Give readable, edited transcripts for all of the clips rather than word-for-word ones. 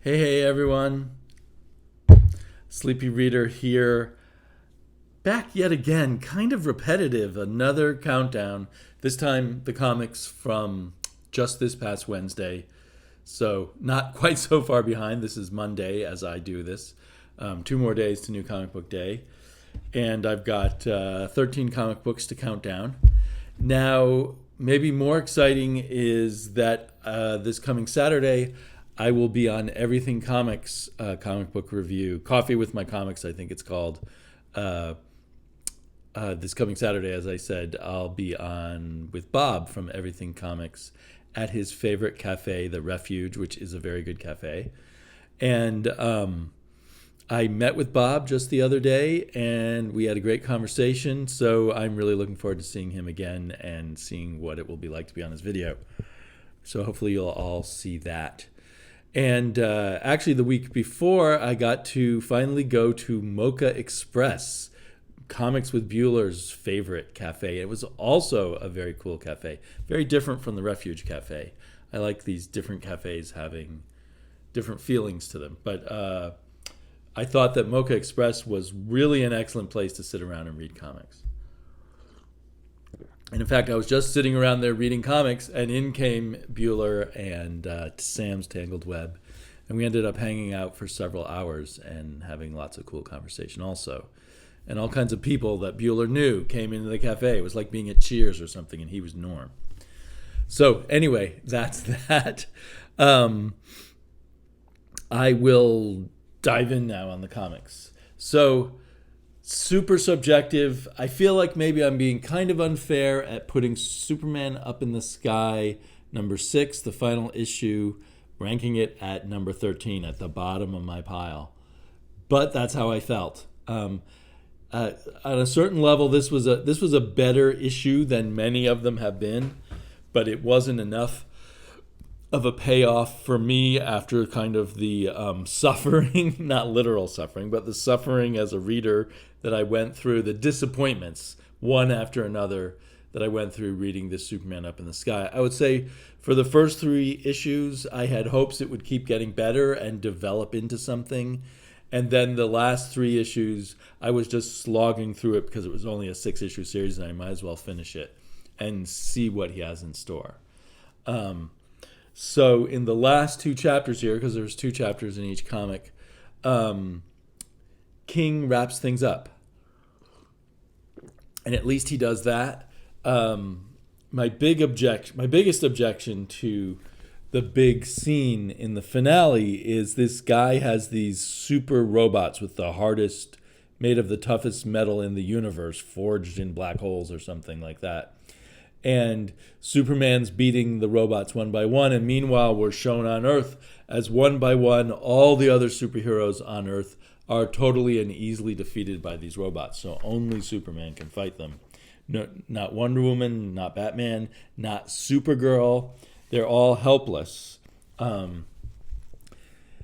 Hey everyone. Sleepy Reader here. Back yet again, kind of repetitive. Another countdown. This time the comics from just this past Wednesday. So not quite so far behind. This is Monday as I do this. 2 more days to New Comic Book Day. And I've got 13 comic books to count down. Now, maybe more exciting is that this coming Saturday, I will be on Everything Comics comic book review. Coffee with My Comics, I think it's called. This coming Saturday, as I said, I'll be on with Bob from Everything Comics at his favorite cafe, The Refuge, which is a very good cafe. And I met with Bob just the other day, and we had a great conversation. So I'm really looking forward to seeing him again and seeing what it will be like to be on his video. So hopefully you'll all see that. And actually, the week before, I got to finally go to Mocha Express, Comics with Bueller's favorite cafe. It was also a very cool cafe, very different from the Refuge Cafe. I like these different cafes having different feelings to them. But I thought that Mocha Express was really an excellent place to sit around and read comics. And in fact, I was just sitting around there reading comics, and in came Bueller and Sam's Tangled Web. And we ended up hanging out for several hours and having lots of cool conversation also. And all kinds of people that Bueller knew came into the cafe. It was like being at Cheers or something, and he was Norm. So anyway, that's that. I will dive in now on the comics. So, super subjective. I feel like maybe I'm being kind of unfair at putting Superman Up in the Sky, number 6, the final issue, ranking it at number 13, at the bottom of my pile. But that's how I felt. On a certain level, this was a better issue than many of them have been, but it wasn't enough of a payoff for me after kind of the suffering, not literal suffering, but the suffering as a reader that I went through, the disappointments, one after another, that I went through reading this Superman Up in the Sky. I would say for the first 3 issues, I had hopes it would keep getting better and develop into something. And then the last 3 issues, I was just slogging through it because it was only a 6-issue series and I might as well finish it and see what he has in store. So in the last 2 chapters here, because there's 2 chapters in each comic, King wraps things up. And at least he does that. My biggest objection to the big scene in the finale is this guy has these super robots with the hardest, made of the toughest metal in the universe, forged in black holes or something like that. And Superman's beating the robots one by one, and meanwhile we're shown on Earth as one by one all the other superheroes on Earth are totally and easily defeated by these robots. So only Superman can fight them. No, not Wonder Woman, not Batman, not Supergirl. They're all helpless.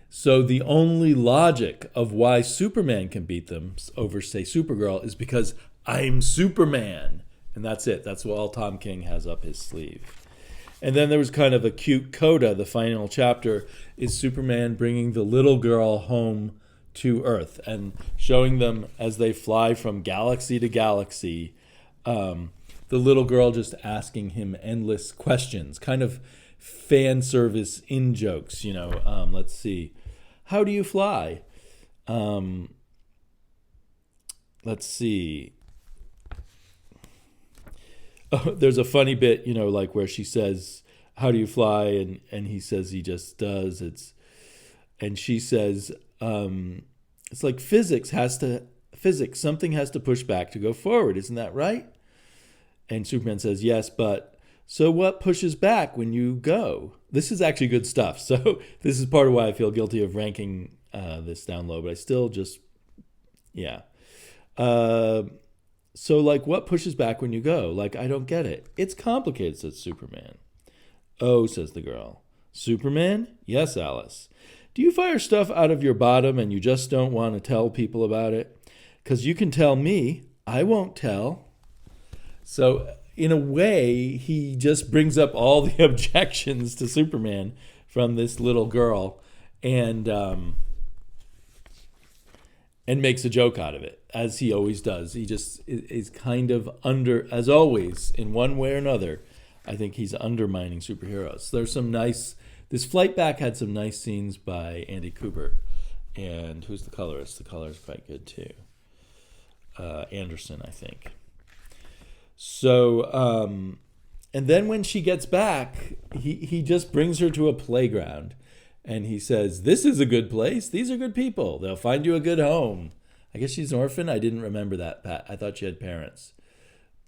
So the only logic of why Superman can beat them over, say, Supergirl is because I'm Superman. And that's it. That's all Tom King has up his sleeve. And then there was kind of a cute coda. The final chapter is Superman bringing the little girl home to Earth and showing them as they fly from galaxy to galaxy, the little girl just asking him endless questions, kind of fan service in jokes. Let's see. How do you fly? Let's see. Oh, there's a funny bit, like where she says, how do you fly? And he says he just does. And she says, it's like physics, something has to push back to go forward. Isn't that right? And Superman says, yes, but so what pushes back when you go? This is actually good stuff. So this is part of why I feel guilty of ranking this down low, but I still just, yeah. So, what pushes back when you go? I don't get it. It's complicated, says Superman. Oh, says the girl. Superman? Yes, Alice. Do you fire stuff out of your bottom and you just don't want to tell people about it? Because you can tell me. I won't tell. So, in a way, he just brings up all the objections to Superman from this little girl and makes a joke out of it, as he always does. He just is kind of as always, in one way or another, I think he's undermining superheroes. There's some nice, this Flight Back had some nice scenes by Andy Kubert. And who's the colorist? The color is quite good too. Anderson, I think. So, and then when she gets back, he just brings her to a playground. And he says, "This is a good place. These are good people. They'll find you a good home." I guess she's an orphan. I didn't remember that, Pat. I thought she had parents.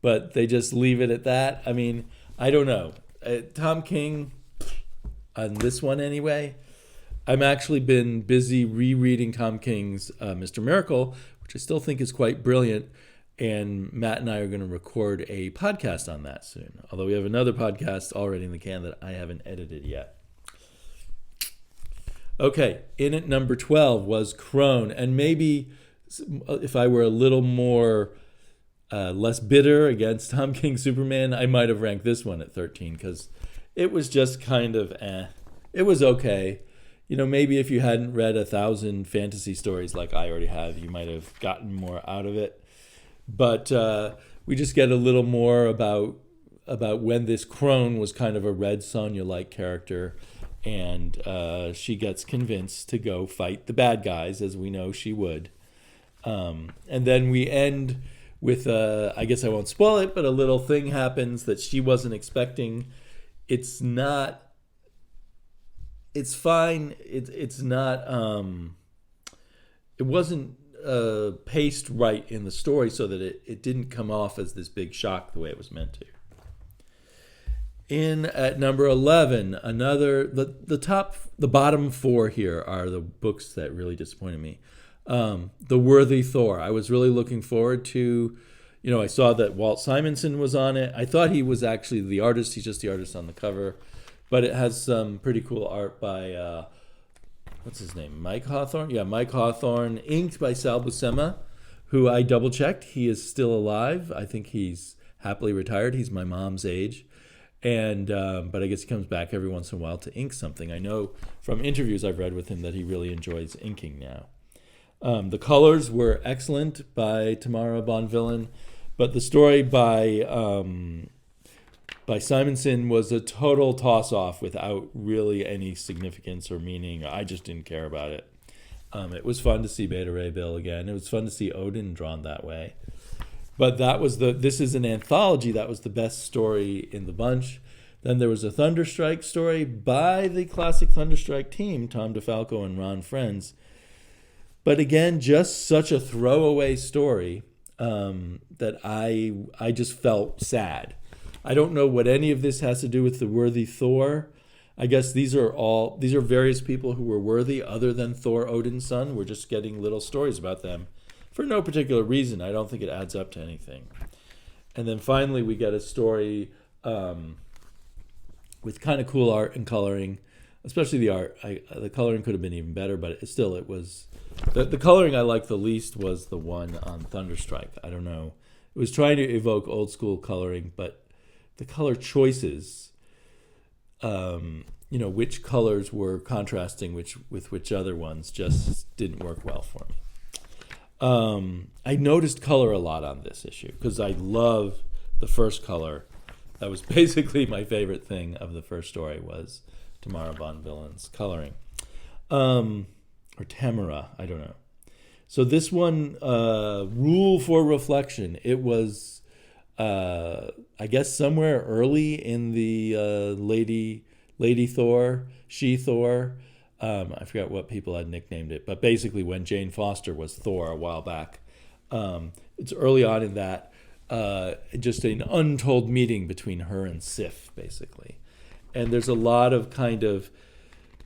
But they just leave it at that. I mean, I don't know. Tom King, on this one anyway, I've actually been busy rereading Tom King's Mr. Miracle, which I still think is quite brilliant. And Matt and I are going to record a podcast on that soon. Although we have another podcast already in the can that I haven't edited yet. Okay, in at number 12 was Crone. And maybe if I were a little more less bitter against Tom King's Superman, I might have ranked this one at 13 because it was just kind of It was okay. You know, maybe if you hadn't read 1,000 fantasy stories like I already have, you might have gotten more out of it. But we just get a little more about when this Crone was kind of a Red Sonja-like character. And she gets convinced to go fight the bad guys, as we know she would. And then we end with, I guess I won't spoil it, but a little thing happens that she wasn't expecting. It's fine. It's not, it wasn't paced right in the story so that it didn't come off as this big shock the way it was meant to. In at number 11, the bottom four here are the books that really disappointed me. The Worthy Thor. I was really looking forward to, I saw that Walt Simonson was on it. I thought he was actually the artist. He's just the artist on the cover. But it has some pretty cool art by, what's his name? Mike Hawthorne? Yeah, Mike Hawthorne. Inked by Sal Buscema, who I double-checked. He is still alive. I think he's happily retired. He's my mom's age. And but I guess he comes back every once in a while to ink something. I know from interviews I've read with him that he really enjoys inking now. The colors were excellent by Tamara Bonvillain, but the story by Simonson was a total toss-off without really any significance or meaning. I just didn't care about it. It was fun to see Beta Ray Bill again. It was fun to see Odin drawn that way. But this is an anthology. That was the best story in the bunch. Then there was a Thunderstrike story by the classic Thunderstrike team, Tom DeFalco and Ron Frenz. But again, just such a throwaway story that I just felt sad. I don't know what any of this has to do with the Worthy Thor. I guess these are various people who were worthy other than Thor, Odin's son. We're just getting little stories about them. For no particular reason. I don't think it adds up to anything. And then finally we get a story with kind of cool art and coloring, especially the art. The coloring could have been even better, but it was... The coloring I liked the least was the one on Thunderstrike. I don't know. It was trying to evoke old school coloring, but the color choices, which colors were contrasting with which other ones just didn't work well for me. I noticed color a lot on this issue because I love the first color. That was basically my favorite thing of the first story was Tamara Bonvillain's coloring. Or Tamara, I don't know. So this one, Rule for Reflection, it was, I guess, somewhere early in the Lady Thor, She-Thor. I forgot what people had nicknamed it, but basically when Jane Foster was Thor a while back. It's early on in that, just an untold meeting between her and Sif, basically. And there's a lot of kind of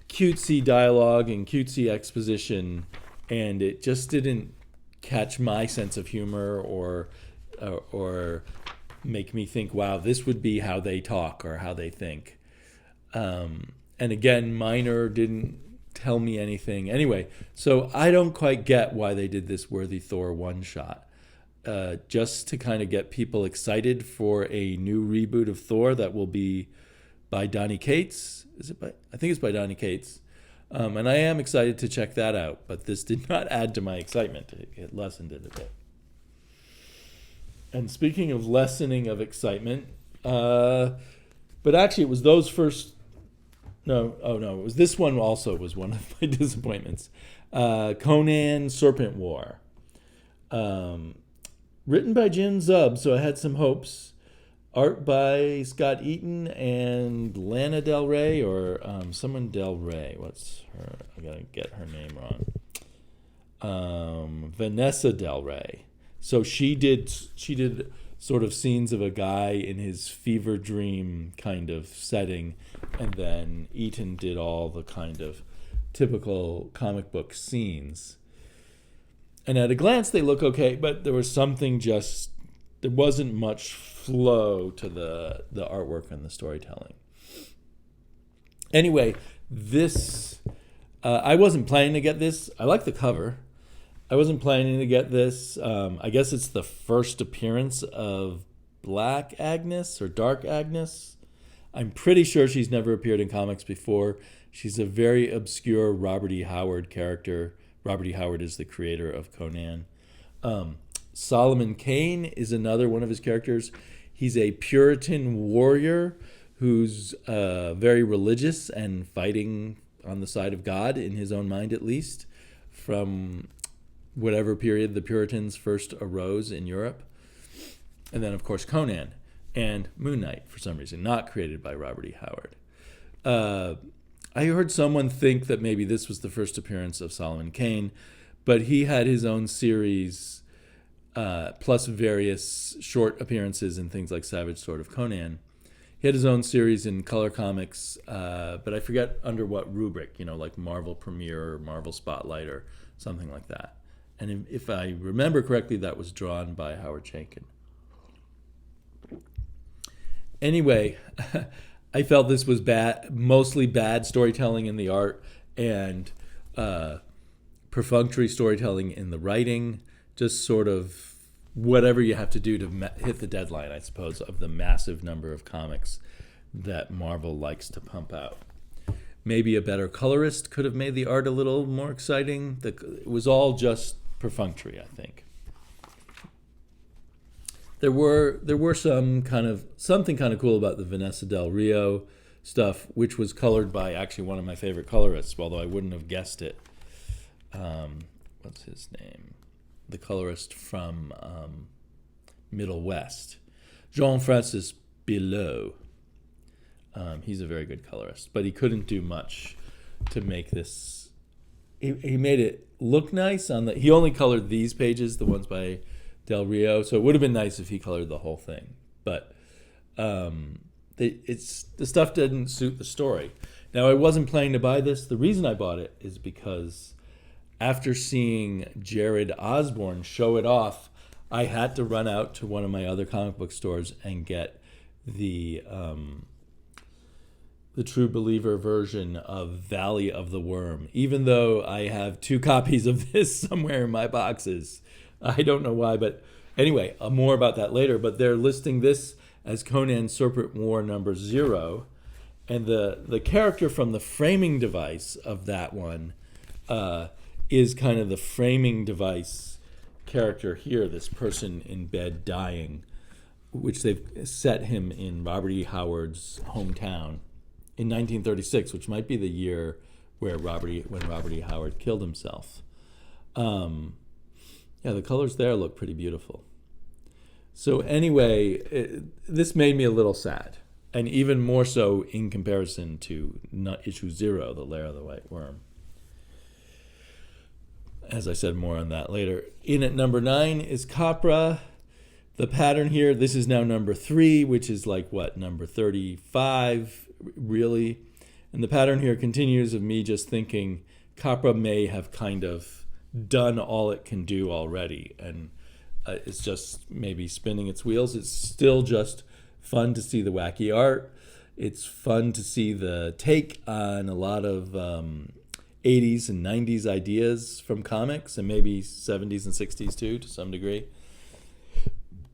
cutesy dialogue and cutesy exposition, and it just didn't catch my sense of humor or make me think, wow, this would be how they talk or how they think. And again, Minor didn't tell me anything. Anyway, so I don't quite get why they did this Worthy Thor one-shot. Just to kind of get people excited for a new reboot of Thor that will be by Donny Cates. I think it's by Donny Cates. And I am excited to check that out, but this did not add to my excitement. It lessened it a bit. And speaking of lessening of excitement, but actually it was those first. No, it was this one also was one of my disappointments. Conan Serpent War. Written by Jim Zub, so I had some hopes. Art by Scott Eaton and Lana Del Rey, or someone Del Rey. What's her? I gotta get her name wrong. Vanessa Del Rey. So she did sort of scenes of a guy in his fever dream kind of setting, and then Eaton did all the kind of typical comic book scenes. And at a glance, they look okay, but there was something there wasn't much flow to the artwork and the storytelling. Anyway, this, I wasn't planning to get this. I like the cover. I wasn't planning to get this. I guess it's the first appearance of Black Agnes or Dark Agnes. I'm pretty sure she's never appeared in comics before. She's a very obscure Robert E. Howard character. Robert E. Howard is the creator of Conan. Solomon Kane is another one of his characters. He's a Puritan warrior who's very religious and fighting on the side of God, in his own mind at least, from whatever period the Puritans first arose in Europe. And then, of course, Conan and Moon Knight, for some reason, not created by Robert E. Howard. I heard someone think that maybe this was the first appearance of Solomon Kane, but he had his own series, plus various short appearances in things like Savage Sword of Conan. He had his own series in Color Comics, but I forget under what rubric, like Marvel Premiere or Marvel Spotlight or something like that. And if I remember correctly, that was drawn by Howard Chaykin. Anyway, I felt this was mostly bad storytelling in the art and perfunctory storytelling in the writing, just sort of whatever you have to do to hit the deadline, I suppose, of the massive number of comics that Marvel likes to pump out. Maybe a better colorist could have made the art a little more exciting. It was all just perfunctory, I think. There were something kind of cool about the Vanessa Del Rio stuff, which was colored by actually one of my favorite colorists, although I wouldn't have guessed it. What's his name? The colorist from Middle West, Jean-Francis Bilot. He's a very good colorist, but he couldn't do much to make this. He made it look nice he only colored these pages, the ones by Del Rio, so it would have been nice if he colored the whole thing. But the stuff didn't suit the story. Now, I wasn't planning to buy this. The reason I bought it is because after seeing Jared Osborne show it off, I had to run out to one of my other comic book stores and get the True Believer version of Valley of the Worm, even though I have 2 copies of this somewhere in my boxes. I don't know why, but anyway, more about that later. But they're listing this as Conan Serpent War number 0, and the character from the framing device of that one is kind of the framing device character here, this person in bed dying, which they've set him in Robert E. Howard's hometown in 1936, which might be the year when Robert E. Howard killed himself. Yeah, the colors there look pretty beautiful. So anyway, this made me a little sad, and even more so in comparison to issue 0, The Lair of the White Worm. As I said, more on that later. In at number 9 is Capra. The pattern here, this is now number 3, which is like, number 35, really. And the pattern here continues of me just thinking Capra may have kind of done all it can do already, and it's just maybe spinning its wheels. It's still just fun to see the wacky art. It's fun to see the take on a lot of 80s and 90s ideas from comics, and maybe 70s and 60s too, to some degree.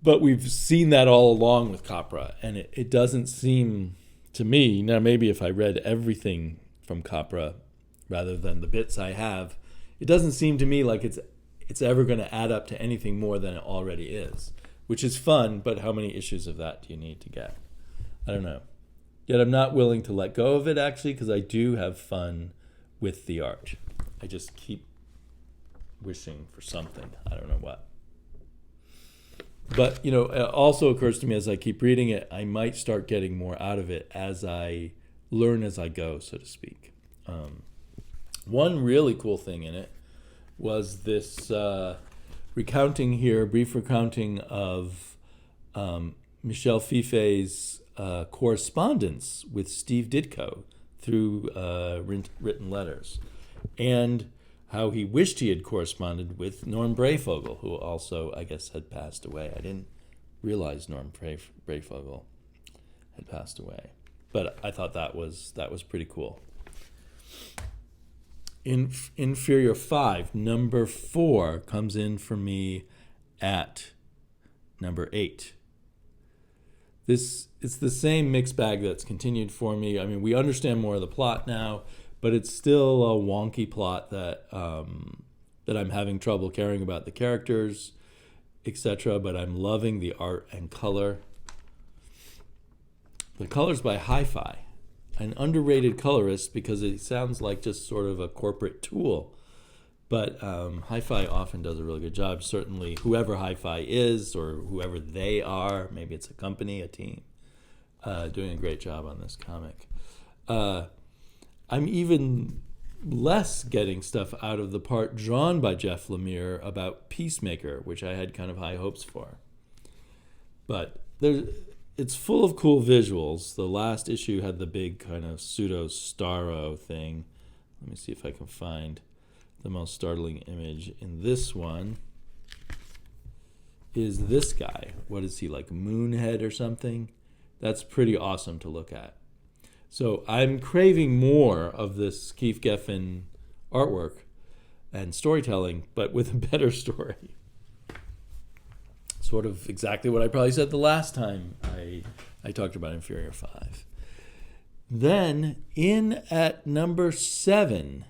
But we've seen that all along with Capra, and it doesn't seem to me, now maybe if I read everything from Capra rather than the bits I have, it doesn't seem to me like it's ever going to add up to anything more than it already is, which is fun, but how many issues of that do you need to get? I don't know. Yet I'm not willing to let go of it, actually, because I do have fun with the art. I just keep wishing for something. I don't know what. But, it also occurs to me as I keep reading it, I might start getting more out of it as I learn as I go, so to speak. One really cool thing in it was this recounting here, brief recounting of Michel Fife's correspondence with Steve Ditko through written letters, and how he wished he had corresponded with Norm Breyfogle, who also, I guess, had passed away. I didn't realize Norm Breyfogle had passed away, but I thought that was pretty cool. Inferior 5, number 4 comes in for me at number 8. It's the same mixed bag that's continued for me. I mean, we understand more of the plot now, but it's still a wonky plot that I'm having trouble caring about the characters, etc. But I'm loving the art and color. The color's by Hi-Fi, an underrated colorist because it sounds like just sort of a corporate tool. But Hi-Fi often does a really good job. Certainly, whoever Hi-Fi is or whoever they are, maybe it's a company, a team, doing a great job on this comic. I'm even less getting stuff out of the part drawn by Jeff Lemire about Peacemaker, which I had kind of high hopes for. But it's full of cool visuals. The last issue had the big kind of pseudo-Starro thing. Let me see if I can find the most startling image. In this one is this guy. What is he, like Moonhead or something? That's pretty awesome to look at. So I'm craving more of this Keith Geffen artwork and storytelling, but with a better story. Sort of exactly what I probably said the last time I talked about Inferior 5. Then, in at number 7,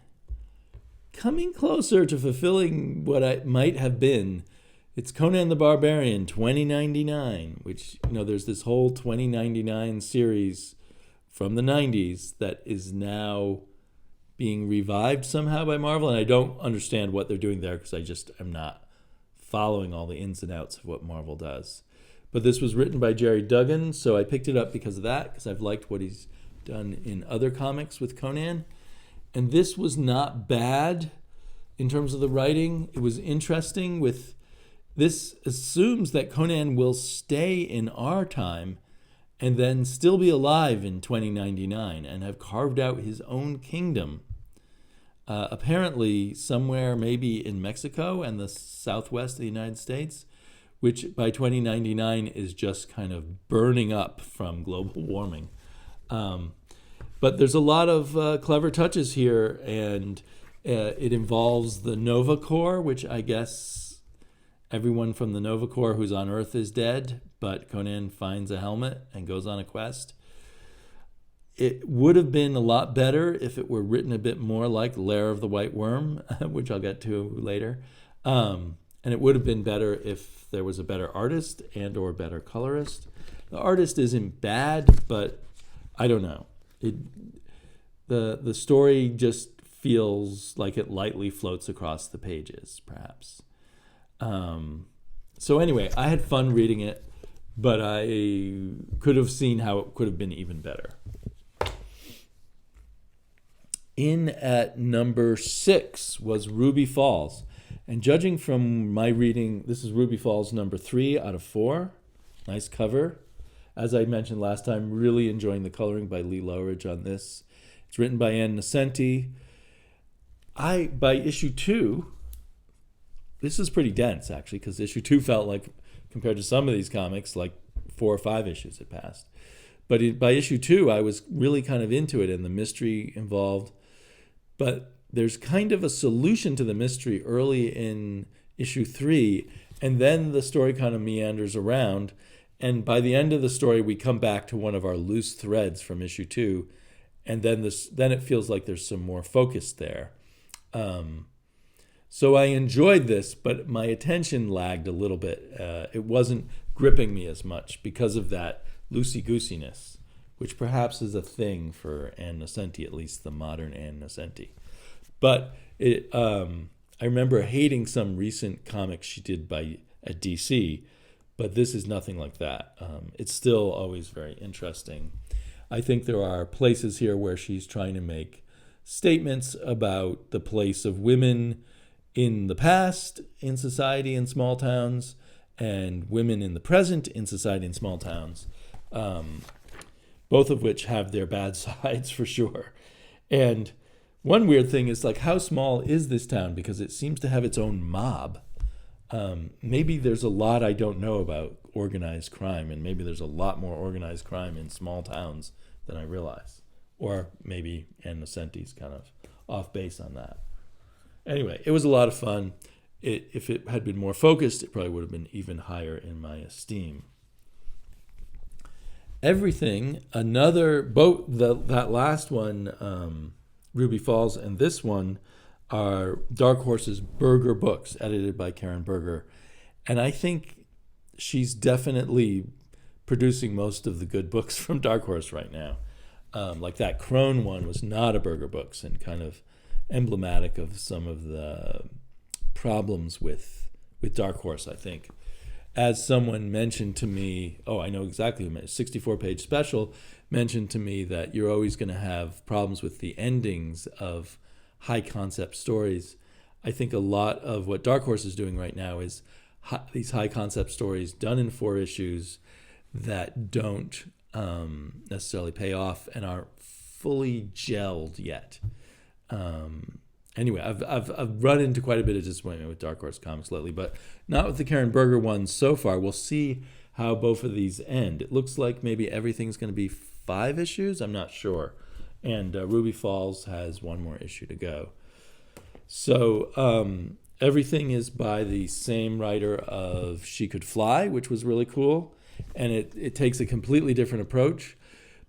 coming closer to fulfilling what I might have been, it's Conan the Barbarian 2099, which, there's this whole 2099 series from the 90s that is now being revived somehow by Marvel, and I don't understand what they're doing there because I just am not following all the ins and outs of what Marvel does. But this was written by Jerry Duggan, so I picked it up because of that, because I've liked what he's done in other comics with Conan. And this was not bad in terms of the writing. It was interesting. This assumes that Conan will stay in our time and then still be alive in 2099 and have carved out his own kingdom. Apparently somewhere maybe in Mexico and the southwest of the United States, which by 2099 is just kind of burning up from global warming. But there's a lot of clever touches here, and it involves the Nova Corps, which I guess everyone from the Nova Corps who's on Earth is dead, but Conan finds a helmet and goes on a quest. It would have been a lot better if it were written a bit more like Lair of the White Worm, which I'll get to later. And it would have been better if there was a better artist and or better colorist. The artist isn't bad, but I don't know. The story just feels like it lightly floats across the pages, perhaps. So anyway, I had fun reading it, but I could have seen how it could have been even better. In at number 6 was Ruby Falls. And judging from my reading, this is Ruby Falls number 3 out of 4. Nice cover. As I mentioned last time, really enjoying the coloring by Lee Lowridge on this. It's written by Ann Nocenti. By issue 2, this is pretty dense, actually, because issue 2 felt like, compared to some of these comics, like 4 or 5 issues had passed. But by issue 2, I was really kind of into it and the mystery involved. But there's kind of a solution to the mystery early in issue 3, and then the story kind of meanders around. And by the end of the story, we come back to one of our loose threads from issue 2, and then it feels like there's some more focus there. So I enjoyed this, but my attention lagged a little bit. It wasn't gripping me as much because of that loosey-goosiness, which perhaps is a thing for Ann Nocenti, at least the modern Ann Nocenti. But I remember hating some recent comics she did at DC, but this is nothing like that. It's still always very interesting. I think there are places here where she's trying to make statements about the place of women in the past in society in small towns and women in the present in society in small towns, both of which have their bad sides for sure. And one weird thing is, like, how small is this town? Because it seems to have its own mob. Maybe there's a lot I don't know about organized crime, and maybe there's a lot more organized crime in small towns than I realize. Or maybe Ann Nocenti's kind of off base on that. Anyway, it was a lot of fun. If it had been more focused, it probably would have been even higher in my esteem. Everything, that last one, Ruby Falls, and this one are Dark Horse's Berger books, edited by Karen Berger. And I think she's definitely producing most of the good books from Dark Horse right now. Like that Crone one was not a Berger books, and kind of emblematic of some of the problems with Dark Horse, I think. As someone mentioned to me, I know exactly who, 64-page special, mentioned to me that you're always going to have problems with the endings of high-concept stories. I think a lot of what Dark Horse is doing right now is these high-concept stories done in 4 issues that don't necessarily pay off and aren't fully gelled yet. Anyway, I've run into quite a bit of disappointment with Dark Horse comics lately, but not with the Karen Berger ones so far. We'll see how both of these end. It looks like maybe everything's going to be 5 issues. I'm not sure. And Ruby Falls has 1 more issue to go. So everything is by the same writer of She Could Fly, which was really cool. And it takes a completely different approach.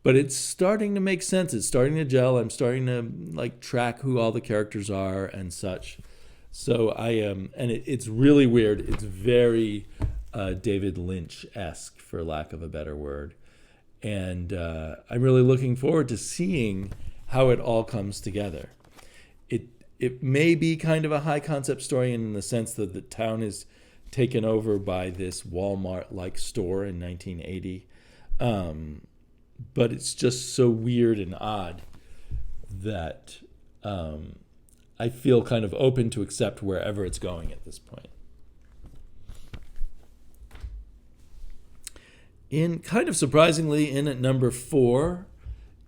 But it's starting to make sense. It's starting to gel. I'm starting to track who all the characters are and such. So it's really weird. It's very David Lynch-esque, for lack of a better word. And I'm really looking forward to seeing how it all comes together. It may be kind of a high concept story in the sense that the town is taken over by this Walmart-like store in 1980. But it's just so weird and odd that I feel kind of open to accept wherever it's going at this point. Kind of surprisingly, in at number 4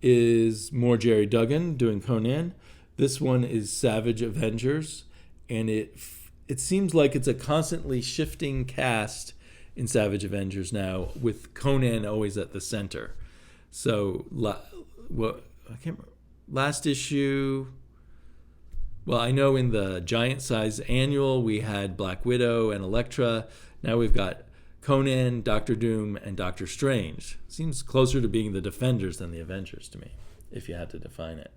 is more Jerry Duggan doing Conan. This one is Savage Avengers, and it seems like it's a constantly shifting cast in Savage Avengers now, with Conan always at the center. So, I can't remember. Last issue, well, I know in the giant size annual we had Black Widow and Elektra. Now we've got Conan, Doctor Doom, and Doctor Strange. Seems closer to being the Defenders than the Avengers to me, if you had to define it.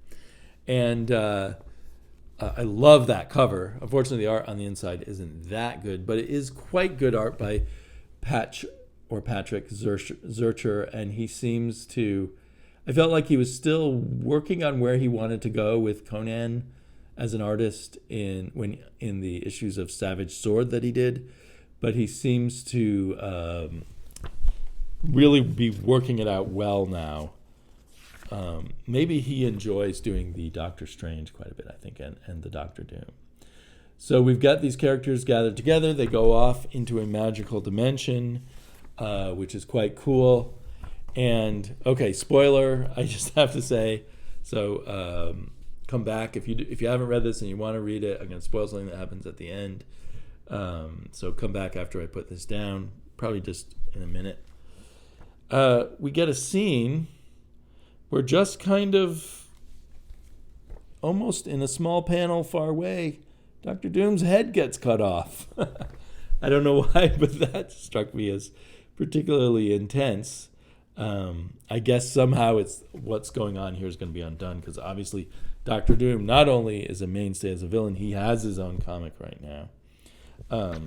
And I love that cover. Unfortunately, the art on the inside isn't that good, but it is quite good art by Patrick Zurcher, and he seems to... I felt like he was still working on where he wanted to go with Conan as an artist in the issues of Savage Sword that he did, but he seems to really be working it out well now. Maybe he enjoys doing the Doctor Strange quite a bit, I think, and the Doctor Doom. So we've got these characters gathered together. They go off into a magical dimension, which is quite cool. And, okay, spoiler, I just have to say, so come back. If you haven't read this and you want to read it, I'm going to spoil something that happens at the end. So come back after I put this down, probably just in a minute. We get a scene where just kind of, almost in a small panel far away, Dr. Doom's head gets cut off. I don't know why, but that struck me as particularly intense. I guess somehow it's what's going on here is going to be undone, because obviously Doctor Doom not only is a mainstay as a villain, he has his own comic right now. But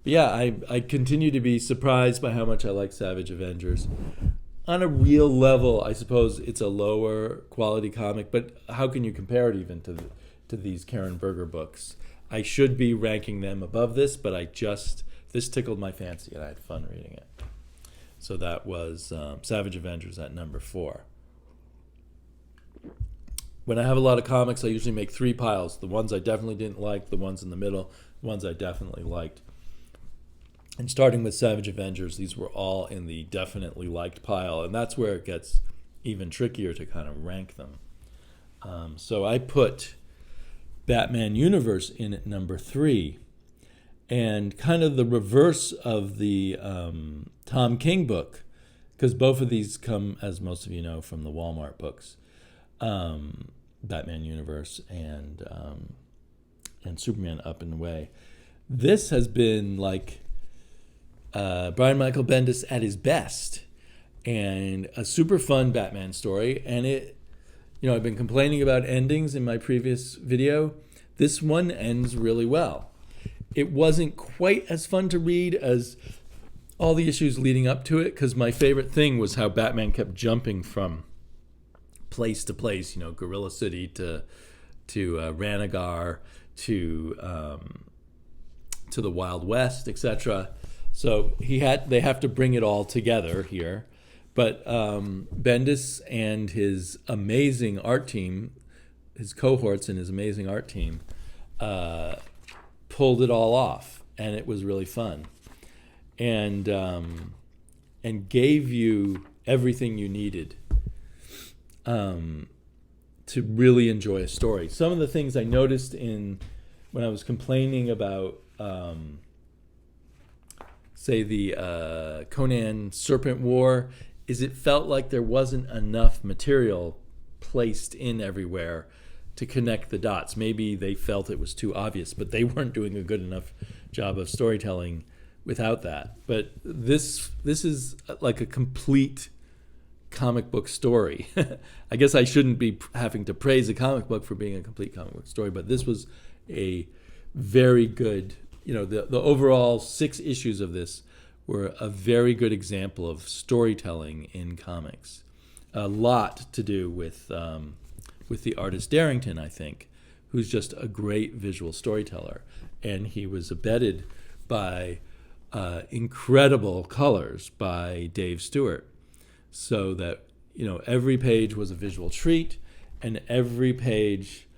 yeah, I continue to be surprised by how much I like Savage Avengers. On a real level, I suppose it's a lower quality comic, but how can you compare it even to these Karen Berger books? I should be ranking them above this, but this tickled my fancy and I had fun reading it. So that was Savage Avengers at number 4. When I have a lot of comics, I usually make 3 piles. The ones I definitely didn't like, the ones in the middle, the ones I definitely liked. And starting with Savage Avengers, these were all in the definitely liked pile, and that's where it gets even trickier to kind of rank them. So I put Batman Universe in at number 3, and kind of the reverse of the Tom King book, because both of these come, as most of you know, from the Walmart books, Batman Universe and Superman Up and Away. This has been like Brian Michael Bendis at his best, and a super fun Batman story. And I've been complaining about endings in my previous video. This one ends really well. It wasn't quite as fun to read as all the issues leading up to it, because my favorite thing was how Batman kept jumping from place to place, Gorilla City to Ranagar to the Wild West, etc. So they have to bring it all together here. But Bendis and his amazing art team, his cohorts and his amazing art team, pulled it all off, and it was really fun, and gave you everything you needed to really enjoy a story. Some of the things I noticed when I was complaining about, say, the Conan Serpent War, is it felt like there wasn't enough material placed in everywhere to connect the dots. Maybe they felt it was too obvious, but they weren't doing a good enough job of storytelling without that. But this is like a complete comic book story. I guess I shouldn't be having to praise a comic book for being a complete comic book story, but this was a very good, the overall 6 issues of this were a very good example of storytelling in comics. A lot to do with the artist Darrington, I think, who's just a great visual storyteller. And he was abetted by incredible colors by Dave Stewart, so that every page was a visual treat, and every page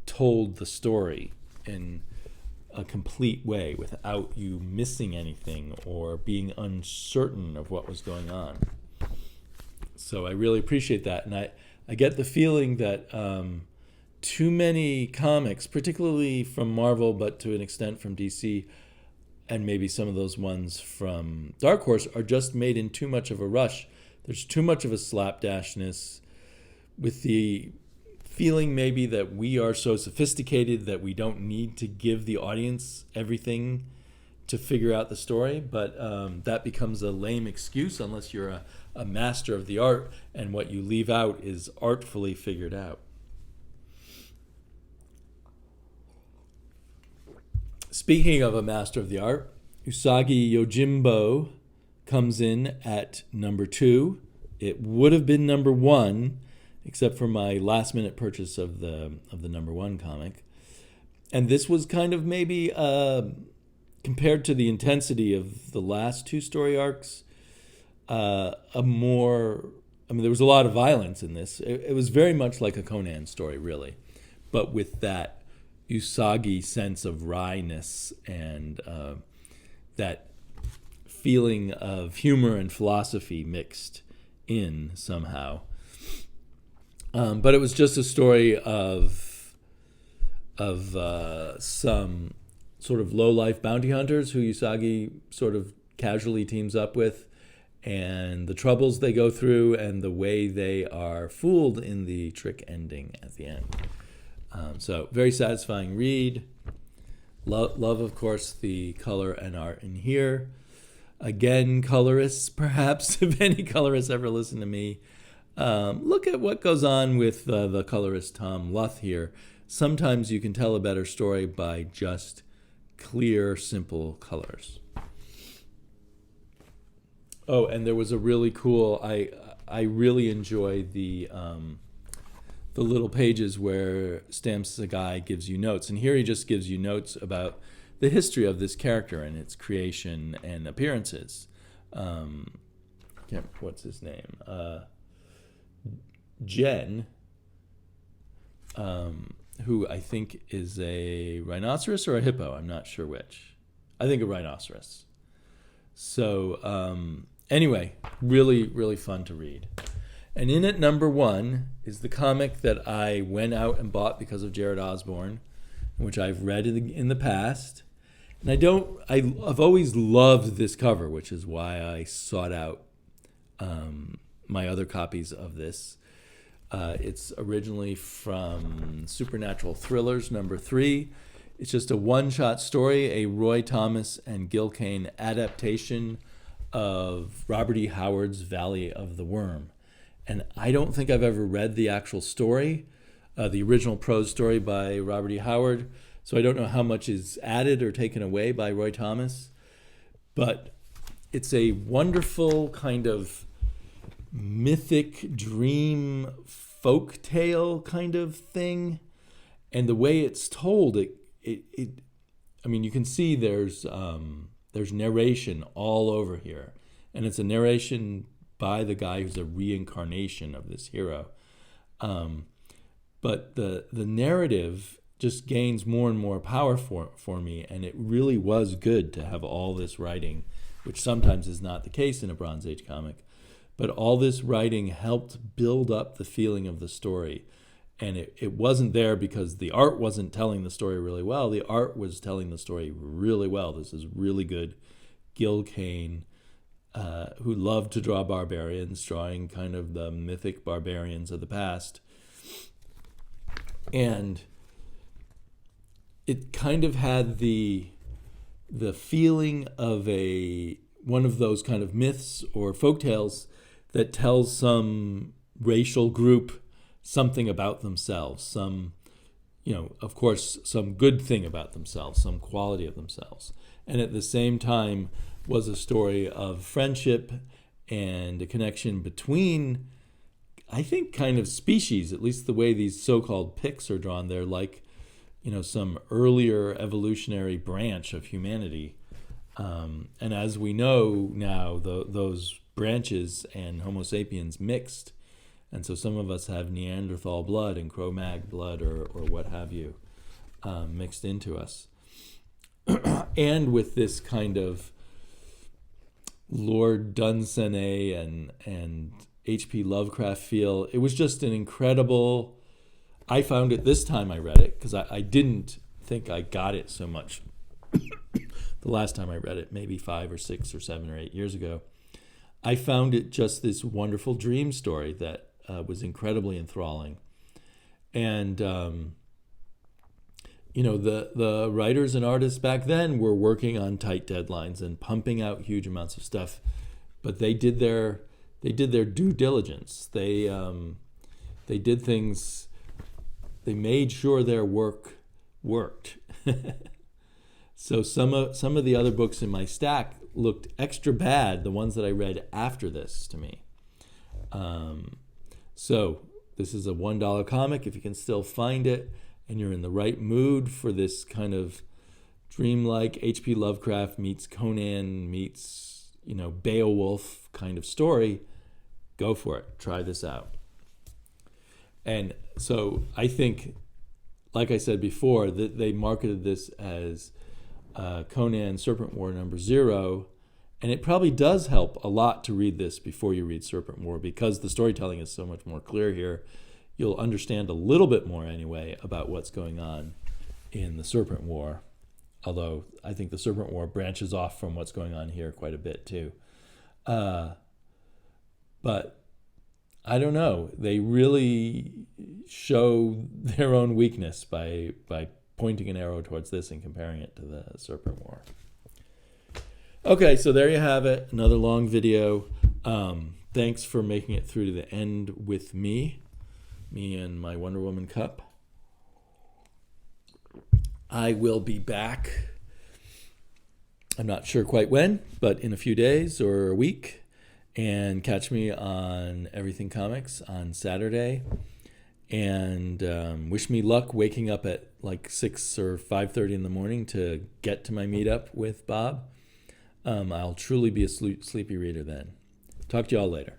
told the story in a complete way without you missing anything or being uncertain of what was going on. So I really appreciate that, and I get the feeling that too many comics, particularly from Marvel, but to an extent from DC, and maybe some of those ones from Dark Horse, are just made in too much of a rush. There's too much of a slapdashness, with the feeling maybe that we are so sophisticated that we don't need to give the audience everything to figure out the story. But that becomes a lame excuse unless you're a master of the art, and what you leave out is artfully figured out. Speaking of a master of the art, Usagi Yojimbo comes in at number 2. It would have been number 1, except for my last-minute purchase of the number 1 comic. And this was kind of maybe, compared to the intensity of the last 2 story arcs, there was a lot of violence in this. It was very much like a Conan story, really, but with that Usagi sense of wryness and that feeling of humor and philosophy mixed in somehow. But it was just a story of some sort of low-life bounty hunters who Usagi sort of casually teams up with, and the troubles they go through and the way they are fooled in the trick ending at the end. So very satisfying read. Love, of course, the color and art in here. Again, colorists, perhaps, if any colorists ever listen to me, look at what goes on with the colorist Tom Luth here. Sometimes you can tell a better story by just clear, simple colors. Oh, and there was a really cool, I really enjoy the little pages where Stamps a Guy gives you notes. And here he just gives you notes about the history of this character and its creation and appearances. What's his name? Jen, who I think is a rhinoceros or a hippo. I'm not sure which. I think a rhinoceros. So anyway, really, really fun to read. And in at number 1 is the comic that I went out and bought because of Jared Osborne, which I've read in the past. And I've always loved this cover, which is why I sought out my other copies of this. It's originally from Supernatural Thrillers, number 3. It's just a one-shot story, a Roy Thomas and Gil Kane adaptation of Robert E. Howard's Valley of the Worm. And I don't think I've ever read the actual story, the original prose story by Robert E. Howard, so I don't know how much is added or taken away by Roy Thomas. But it's a wonderful kind of mythic dream folk tale kind of thing. And the way it's told, I mean, you can see there's narration all over here. And it's a narration by the guy who's a reincarnation of this hero. But the narrative just gains more and more power for me, and it really was good to have all this writing, which sometimes is not the case in a Bronze Age comic. But all this writing helped build up the feeling of the story. And it wasn't there because the art wasn't telling the story really well. The art was telling the story really well. This is really good. Gil Kane, who loved to draw barbarians, drawing kind of the mythic barbarians of the past. And it kind of had the feeling of one of those kind of myths or folktales that tells some racial group something about themselves, some, of course, some good thing about themselves, some quality of themselves. And at the same time was a story of friendship and a connection between, I think, kind of species, at least the way these so-called pics are drawn. They're like, some earlier evolutionary branch of humanity. And as we know now, those branches and Homo sapiens mixed. And so some of us have Neanderthal blood and Cro-Mag blood or what have you mixed into us. And with this kind of Lord Dunsany and H.P. Lovecraft feel, it was just an incredible... I found it this time I read it, because I didn't think I got it so much the last time I read it, maybe 5 or 6 or 7 or 8 years ago. I found it just this wonderful dream story that was incredibly enthralling. And, the writers and artists back then were working on tight deadlines and pumping out huge amounts of stuff, but they did their due diligence. They did things. They made sure their work worked. So some of the other books in my stack looked extra bad, the ones that I read after this, to me. So this is a $1 comic. If you can still find it and you're in the right mood for this kind of dreamlike H.P. Lovecraft meets Conan meets, Beowulf kind of story, go for it. Try this out. And so I think, like I said before, that they marketed this as Conan Serpent War number 0, and it probably does help a lot to read this before you read Serpent War, because the storytelling is so much more clear here. You'll understand a little bit more anyway about what's going on in the Serpent War, although I think the Serpent War branches off from what's going on here quite a bit too. But I don't know. They really show their own weakness by pointing an arrow towards this and comparing it to the Serpent War. Okay, so there you have it. Another long video. Thanks for making it through to the end with me and my Wonder Woman cup. I will be back. I'm not sure quite when, but in a few days or a week. And catch me on Everything Comics on Saturday. And wish me luck waking up at like 6 or 5:30 in the morning to get to my meetup with Bob. I'll truly be a sleepy reader then. Talk to y'all later.